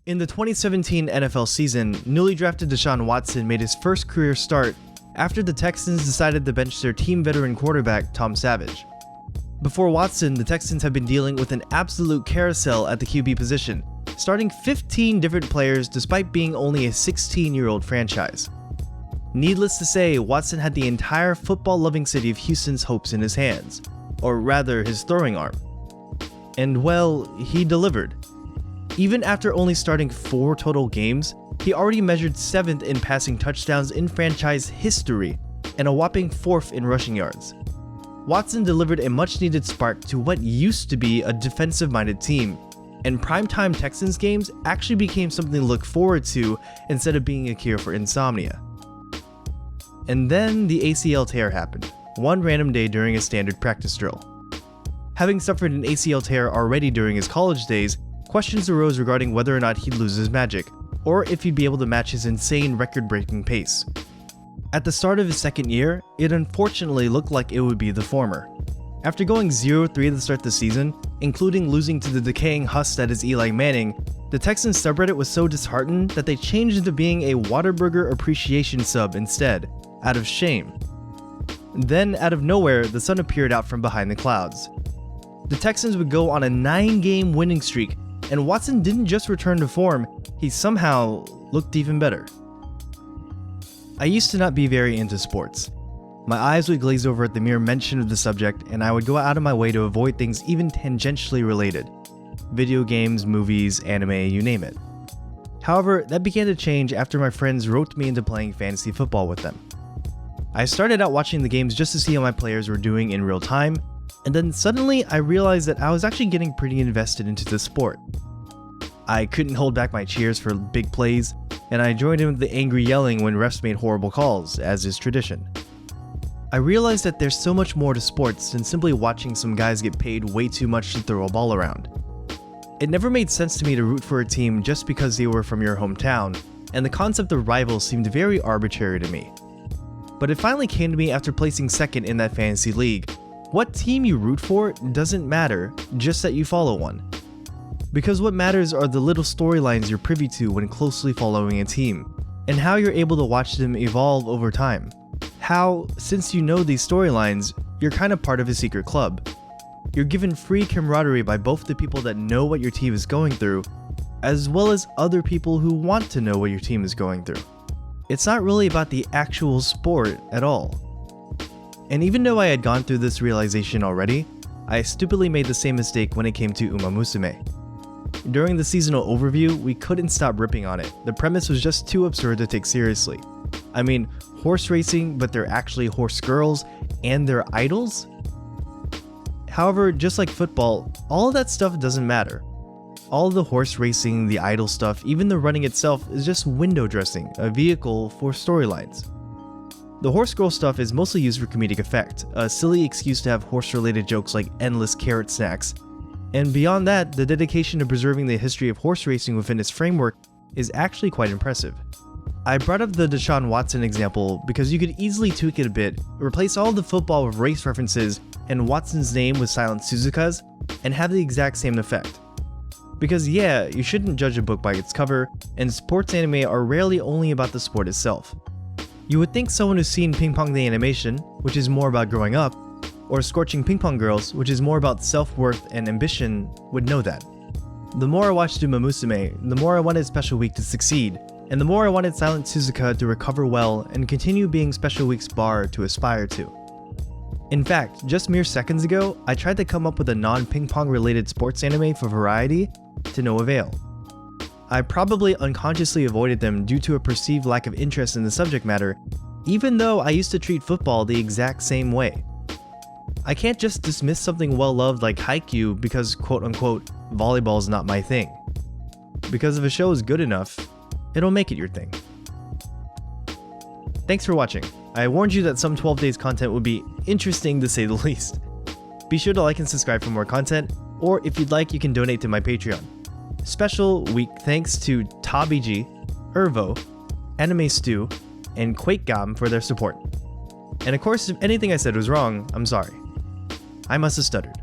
In the 2017 NFL season, newly drafted Deshaun Watson made his first career start after the Texans decided to bench their team veteran quarterback, Tom Savage. Before Watson, the Texans have been dealing with an absolute carousel at the QB position, starting 15 different players despite being only a 16-year-old franchise. Needless to say, Watson had the entire football-loving city of Houston's hopes in his hands, or rather his throwing arm. And well, he delivered. Even after only starting 4 total games, he already measured 7th in passing touchdowns in franchise history and a whopping 4th in rushing yards. Watson delivered a much-needed spark to what used to be a defensive-minded team, and primetime Texans games actually became something to look forward to instead of being a cure for insomnia. And then the ACL tear happened, one random day during a standard practice drill. Having suffered an ACL tear already during his college days, questions arose regarding whether or not he'd lose his magic, or if he'd be able to match his insane record-breaking pace. At the start of his second year, it unfortunately looked like it would be the former. After going 0-3 to start the season, including losing to the decaying husk that is Eli Manning, the Texans subreddit was so disheartened that they changed into being a Whataburger appreciation sub instead, out of shame. Then, out of nowhere, the sun appeared out from behind the clouds. The Texans would go on a 9-game winning streak, and Watson didn't just return to form, he somehow looked even better. I used to not be very into sports. My eyes would glaze over at the mere mention of the subject, and I would go out of my way to avoid things even tangentially related. Video games, movies, anime, you name it. However, that began to change after my friends roped me into playing fantasy football with them. I started out watching the games just to see how my players were doing in real time, and then suddenly I realized that I was actually getting pretty invested into the sport. I couldn't hold back my cheers for big plays, and I joined in with the angry yelling when refs made horrible calls, as is tradition. I realized that there's so much more to sports than simply watching some guys get paid way too much to throw a ball around. It never made sense to me to root for a team just because they were from your hometown, and the concept of rivals seemed very arbitrary to me. But it finally came to me after placing second in that fantasy league. What team you root for doesn't matter, just that you follow one. Because what matters are the little storylines you're privy to when closely following a team, and how you're able to watch them evolve over time. How, since you know these storylines, you're kind of part of a secret club. You're given free camaraderie by both the people that know what your team is going through, as well as other people who want to know what your team is going through. It's not really about the actual sport at all. And even though I had gone through this realization already, I stupidly made the same mistake when it came to Musume. During the seasonal overview, we couldn't stop ripping on it. The premise was just too absurd to take seriously. I mean, horse racing, but they're actually horse girls, and they're idols? However, just like football, all of that stuff doesn't matter. All of the horse racing, the idol stuff, even the running itself is just window dressing, a vehicle for storylines. The horse girl stuff is mostly used for comedic effect, a silly excuse to have horse-related jokes like endless carrot snacks. And beyond that, the dedication to preserving the history of horse racing within its framework is actually quite impressive. I brought up the Deshaun Watson example because you could easily tweak it a bit, replace all the football with race references and Watson's name with silent Suzuka's, and have the exact same effect. Because yeah, you shouldn't judge a book by its cover, and sports anime are rarely only about the sport itself. You would think someone who's seen Ping Pong the animation, which is more about growing up, or Scorching Ping Pong Girls, which is more about self-worth and ambition, would know that. The more I watched Musume, the more I wanted Special Week to succeed, and the more I wanted Silent Suzuka to recover well and continue being Special Week's bar to aspire to. In fact, just mere seconds ago, I tried to come up with a non-ping pong related sports anime for variety, to no avail. I probably unconsciously avoided them due to a perceived lack of interest in the subject matter, even though I used to treat football the exact same way. I can't just dismiss something well-loved like Haikyuu because quote-unquote volleyball's not my thing. Because if a show is good enough, it'll make it your thing. Thanks for watching. I warned you that some 12 Days content would be interesting to say the least. Be sure to like and subscribe for more content, or if you'd like, you can donate to my Patreon. Special week thanks to Tabiji, Ervo, Anime Stew, and QuakeGam for their support. And of course, if anything I said was wrong, I'm sorry. I must have stuttered.